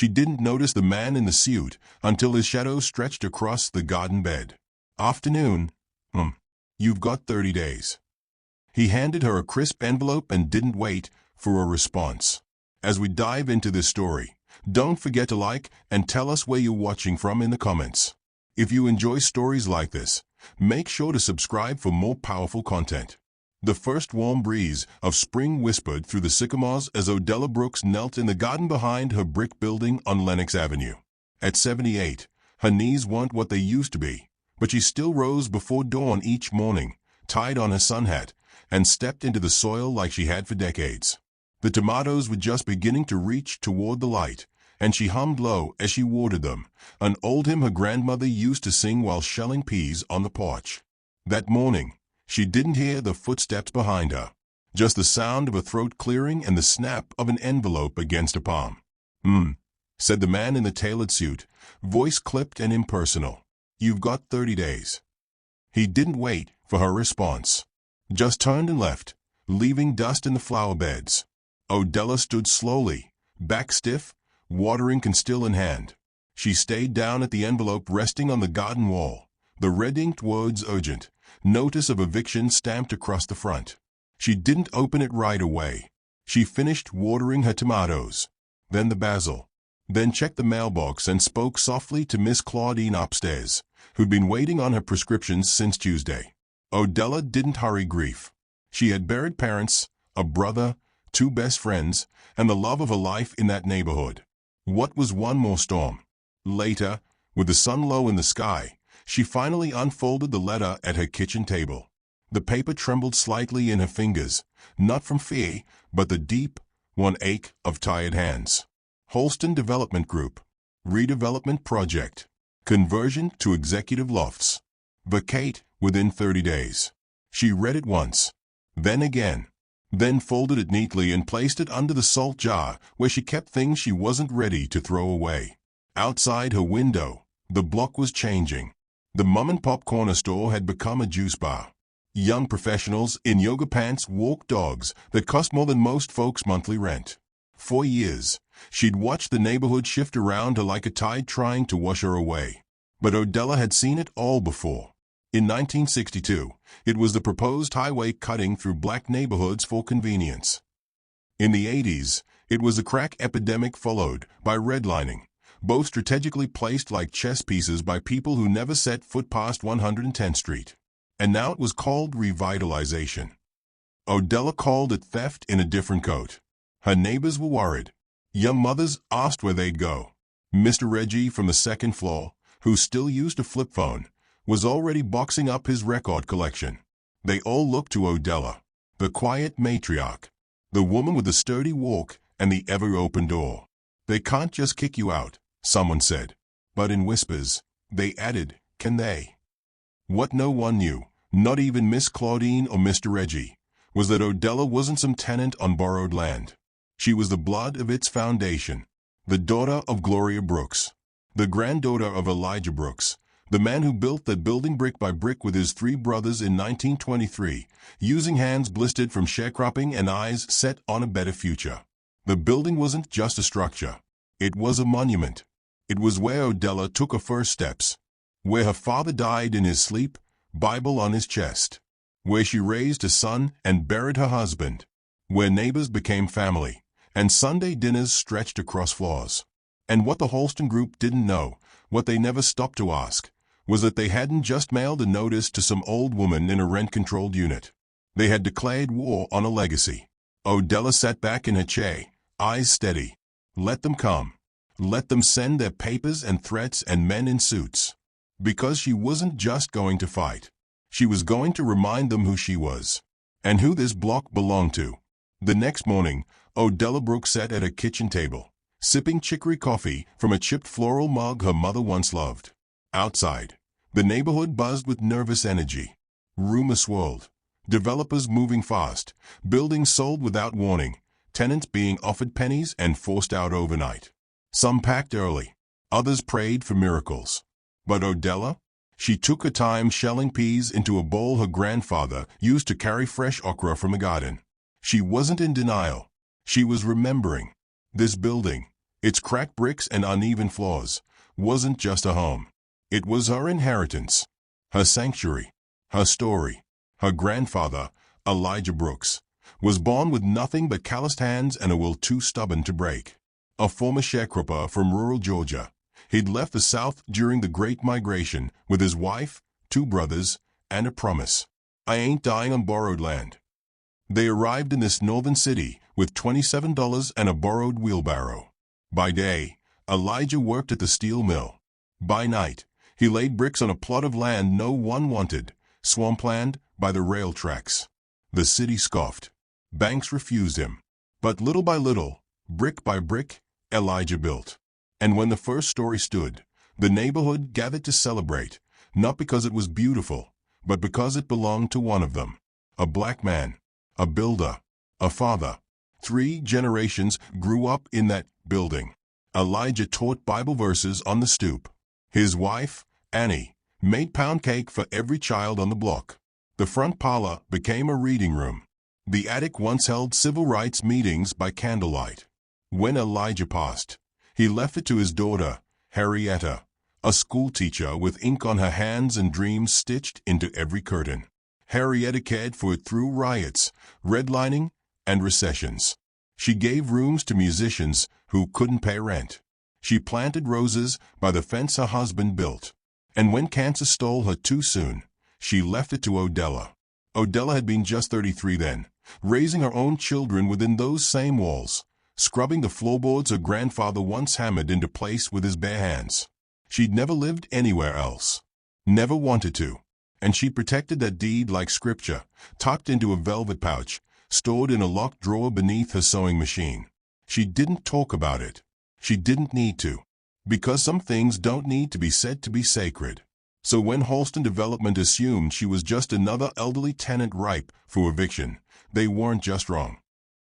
She didn't notice the man in the suit until his shadow stretched across the garden bed. Afternoon. You've got 30 days. He handed her a crisp envelope and didn't wait for a response. As we dive into this story, don't forget to like and tell us where you're watching from in the comments. If you enjoy stories like this, make sure to subscribe for more powerful content. The first warm breeze of spring whispered through the sycamores as Odella Brooks knelt in the garden behind her brick building on Lenox Avenue. At 78, her knees weren't what they used to be, but she still rose before dawn each morning, tied on her sun hat, and stepped into the soil like she had for decades. The tomatoes were just beginning to reach toward the light, and she hummed low as she watered them, an old hymn her grandmother used to sing while shelling peas on the porch. That morning, she didn't hear the footsteps behind her, just the sound of a throat clearing and the snap of an envelope against a palm. Said the man in the tailored suit, voice clipped and impersonal. You've got 30 days. He didn't wait for her response, just turned and left, leaving dust in the flower beds. Odella stood slowly, back stiff, watering can still in hand. She stayed down at the envelope resting on the garden wall, the red-inked words urgent, notice of eviction stamped across the front. She didn't open it right away. She finished watering her tomatoes, then the basil, then checked the mailbox and spoke softly to Miss Claudine upstairs, who'd been waiting on her prescriptions since Tuesday. Odella didn't hurry grief. She had buried parents, a brother, 2 best friends, and the love of her life in that neighborhood. What was one more storm? Later, with the sun low in the sky, she finally unfolded the letter at her kitchen table. The paper trembled slightly in her fingers, not from fear, but the deep, one ache of tired hands. Holston Development Group. Redevelopment Project. Conversion to executive lofts. Vacate within 30 days. She read it once, then again, then folded it neatly and placed it under the salt jar where she kept things she wasn't ready to throw away. Outside her window, the block was changing. The mom-and-pop corner store had become a juice bar. Young professionals in yoga pants walked dogs that cost more than most folks' monthly rent. For years, she'd watched the neighborhood shift around her like a tide trying to wash her away. But Odella had seen it all before. In 1962, it was the proposed highway cutting through black neighborhoods for convenience. In the 80s, it was a crack epidemic followed by redlining, both strategically placed like chess pieces by people who never set foot past 110th Street. And now it was called revitalization. Odella called it theft in a different coat. Her neighbors were worried. Young mothers asked where they'd go. Mr. Reggie from the second floor, who still used a flip phone, was already boxing up his record collection. They all looked to Odella, the quiet matriarch, the woman with the sturdy walk and the ever-open door. They can't just kick you out, someone said. But in whispers, they added, can they? What no one knew, not even Miss Claudine or Mr. Reggie, was that Odella wasn't some tenant on borrowed land. She was the blood of its foundation, the daughter of Gloria Brooks, the granddaughter of Elijah Brooks, the man who built that building brick by brick with his 3 brothers in 1923, using hands blistered from sharecropping and eyes set on a better future. The building wasn't just a structure. It was a monument. It was where Odella took her first steps, where her father died in his sleep, Bible on his chest, where she raised a son and buried her husband, where neighbors became family, and Sunday dinners stretched across floors. And what the Holston Group didn't know, what they never stopped to ask, was that they hadn't just mailed a notice to some old woman in a rent-controlled unit. They had declared war on a legacy. Odella sat back in her chair, eyes steady. Let them come. Let them send their papers and threats and men in suits. Because she wasn't just going to fight. She was going to remind them who she was, and who this block belonged to. The next morning, Odella Brooks sat at her kitchen table, sipping chicory coffee from a chipped floral mug her mother once loved. Outside, the neighborhood buzzed with nervous energy. Rumors swirled. Developers moving fast, buildings sold without warning, tenants being offered pennies and forced out overnight. Some packed early, others prayed for miracles. But Odella? She took her time shelling peas into a bowl her grandfather used to carry fresh okra from the garden. She wasn't in denial. She was remembering. This building, Its cracked bricks and uneven floors wasn't just a home. It was her inheritance, her sanctuary, her story. Her grandfather, Elijah Brooks, was born with nothing but calloused hands and a will too stubborn to break. A former sharecropper from rural Georgia, he'd left the South during the Great Migration with his wife, 2 brothers, and a promise. I ain't dying on borrowed land. They arrived in this northern city with $27 and a borrowed wheelbarrow. By day, Elijah worked at the steel mill. By night, he laid bricks on a plot of land no one wanted, swampland by the rail tracks. The city scoffed. Banks refused him. But little by little, brick by brick, Elijah built. And when the first story stood, the neighborhood gathered to celebrate, not because it was beautiful, but because it belonged to one of them. A black man, a builder, a father. 3 generations grew up in that building. Elijah taught Bible verses on the stoop. His wife, Annie, made pound cake for every child on the block. The front parlor became a reading room. The attic once held civil rights meetings by candlelight. When Elijah passed, he left it to his daughter, Henrietta, a schoolteacher with ink on her hands and dreams stitched into every curtain. Henrietta cared for it through riots, redlining, and recessions. She gave rooms to musicians who couldn't pay rent. She planted roses by the fence her husband built. And when cancer stole her too soon, she left it to Odella. Odella had been just 33 then, raising her own children within those same walls, scrubbing the floorboards her grandfather once hammered into place with his bare hands. She'd never lived anywhere else. Never wanted to. And she protected that deed like scripture, tucked into a velvet pouch, stored in a locked drawer beneath her sewing machine. She didn't talk about it. She didn't need to. Because some things don't need to be said to be sacred. So when Holston Development assumed she was just another elderly tenant ripe for eviction, they weren't just wrong.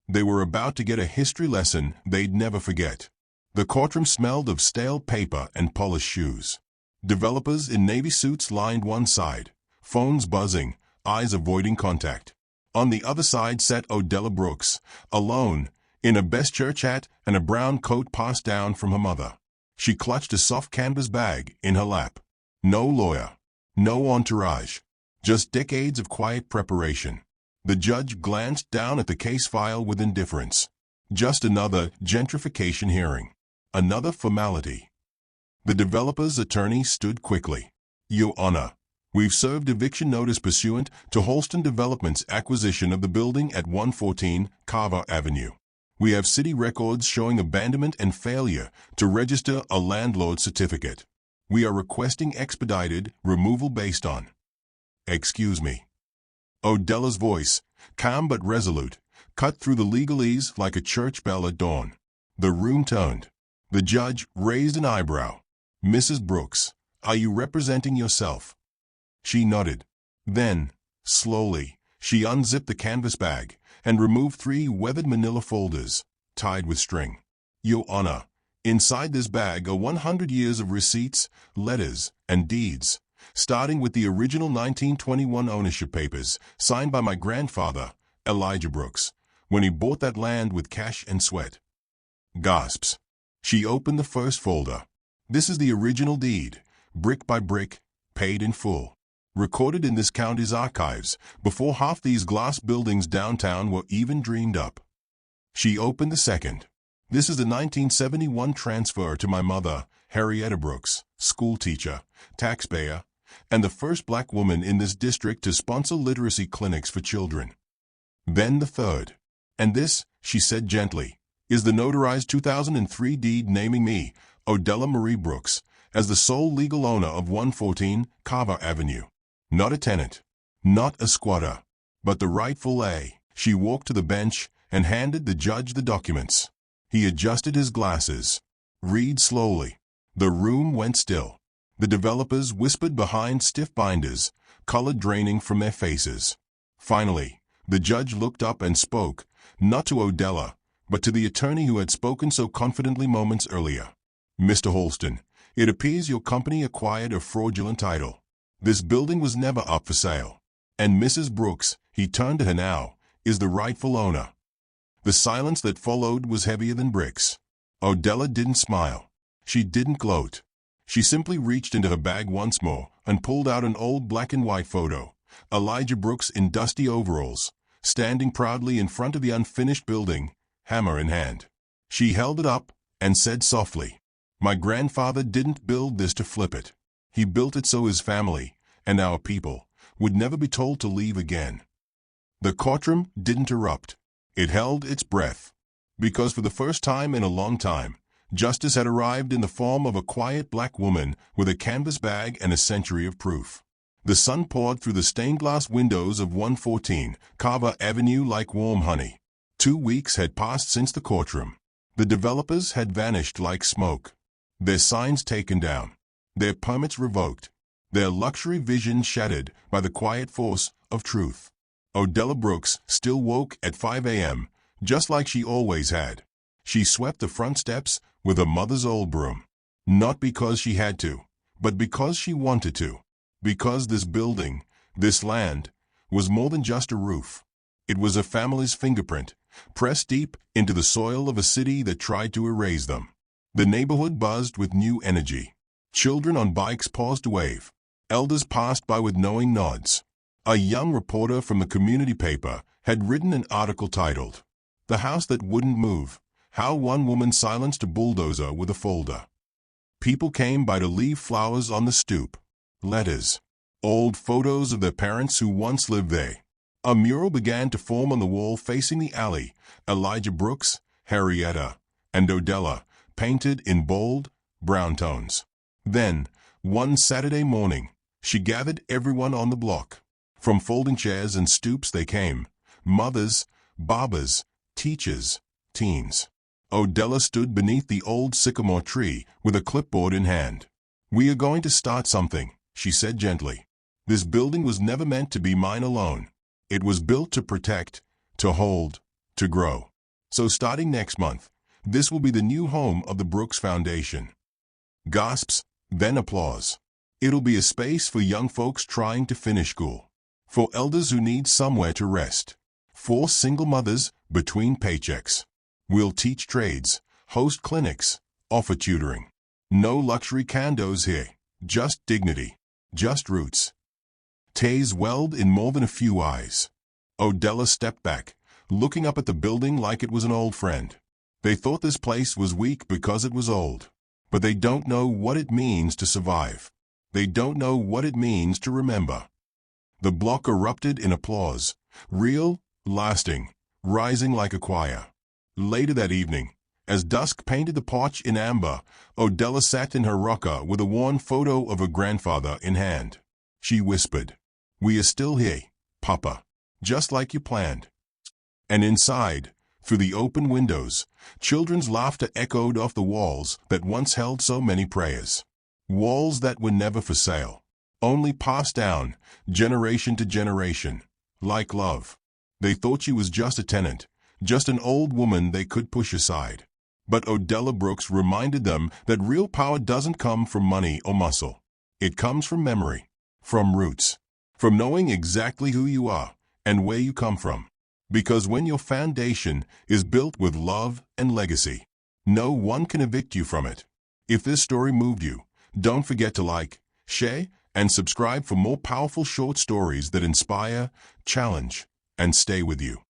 They were about to get a history lesson they'd never forget. The courtroom smelled of stale paper and polished shoes. Developers in navy suits lined one side, phones buzzing, eyes avoiding contact. On the other side sat Odella Brooks, alone, in a best church hat and a brown coat passed down from her mother. She clutched a soft canvas bag in her lap. No lawyer, no entourage, just decades of quiet preparation. The judge glanced down at the case file with indifference. Just another gentrification hearing. Another formality. The developer's attorney stood quickly. Your Honor, we've served eviction notice pursuant to Holston Development's acquisition of the building at 114 Carver Avenue. We have city records showing abandonment and failure to register a landlord certificate. We are requesting expedited removal based on. Excuse me. Odella's voice, calm but resolute, cut through the legalese like a church bell at dawn. The room turned. The judge raised an eyebrow. Mrs. Brooks, are you representing yourself? She nodded. Then, slowly, she unzipped the canvas bag and removed 3 weathered manila folders, tied with string. Your Honor, inside this bag are 100 years of receipts, letters, and deeds, starting with the original 1921 ownership papers signed by my grandfather, Elijah Brooks, when he bought that land with cash and sweat. Gasps. She opened the first folder. This is the original deed, brick by brick, paid in full. Recorded in this county's archives before half these glass buildings downtown were even dreamed up. She opened the second. This is the 1971 transfer to my mother, Henrietta Brooks, schoolteacher, taxpayer, and the first black woman in this district to sponsor literacy clinics for children. Then the third. And this, she said gently, is the notarized 2003 deed naming me, Odella Marie Brooks, as the sole legal owner of 114 Carver Avenue. Not a tenant, not a squatter, but the rightful A. She walked to the bench and handed the judge the documents. He adjusted his glasses. Read slowly. The room went still. The developers whispered behind stiff binders, color draining from their faces. Finally, the judge looked up and spoke, not to Odella, but to the attorney who had spoken so confidently moments earlier. Mr. Holston, it appears your company acquired a fraudulent title. This building was never up for sale. And Mrs. Brooks, he turned to her now, is the rightful owner. The silence that followed was heavier than bricks. Odella didn't smile. She didn't gloat. She simply reached into her bag once more and pulled out an old black-and-white photo. Elijah Brooks in dusty overalls, standing proudly in front of the unfinished building, hammer in hand. She held it up and said softly, "My grandfather didn't build this to flip it. He built it so his family, and our people, would never be told to leave again." The courtroom didn't erupt. It held its breath. Because for the first time in a long time, justice had arrived in the form of a quiet black woman with a canvas bag and a century of proof. The sun poured through the stained-glass windows of 114 Carver Avenue like warm honey. 2 weeks had passed since the courtroom. The developers had vanished like smoke. Their signs taken down. Their permits revoked. Their luxury vision shattered by the quiet force of truth. Odella Brooks still woke at 5 a.m., just like she always had. She swept the front steps with her mother's old broom. Not because she had to, but because she wanted to. Because this building, this land, was more than just a roof. It was a family's fingerprint, pressed deep into the soil of a city that tried to erase them. The neighborhood buzzed with new energy. Children on bikes paused to wave. Elders passed by with knowing nods. A young reporter from the community paper had written an article titled, "The House That Wouldn't Move, How One Woman Silenced a Bulldozer with a Folder." People came by to leave flowers on the stoop, letters, old photos of their parents who once lived there. A mural began to form on the wall facing the alley, Elijah Brooks, Harrietta, and Odella, painted in bold, brown tones. Then, one Saturday morning, she gathered everyone on the block. From folding chairs and stoops they came, mothers, barbers, teachers, teens. Odella stood beneath the old sycamore tree with a clipboard in hand. "We are going to start something," she said gently. "This building was never meant to be mine alone. It was built to protect, to hold, to grow. So starting next month, this will be the new home of the Brooks Foundation." Gasps, then applause. It'll be a space for young folks trying to finish school. For elders who need somewhere to rest. For single mothers between paychecks. We'll teach trades, host clinics, offer tutoring. No luxury condos here, just dignity, just roots. Tears welled in more than a few eyes. Odella stepped back, looking up at the building like it was an old friend. They thought this place was weak because it was old. But they don't know what it means to survive. They don't know what it means to remember. The block erupted in applause, real, lasting, rising like a choir. Later that evening, as dusk painted the porch in amber, Odella sat in her rocker with a worn photo of her grandfather in hand. She whispered, "We are still here, Papa, just like you planned." And inside, through the open windows, children's laughter echoed off the walls that once held so many prayers. Walls that were never for sale, only passed down, generation to generation, like love. They thought she was just a tenant, just an old woman they could push aside. But Odella Brooks reminded them that real power doesn't come from money or muscle. It comes from memory, from roots, from knowing exactly who you are and where you come from. Because when your foundation is built with love and legacy, no one can evict you from it. If this story moved you, don't forget to like, share, and subscribe for more powerful short stories that inspire, challenge, and stay with you.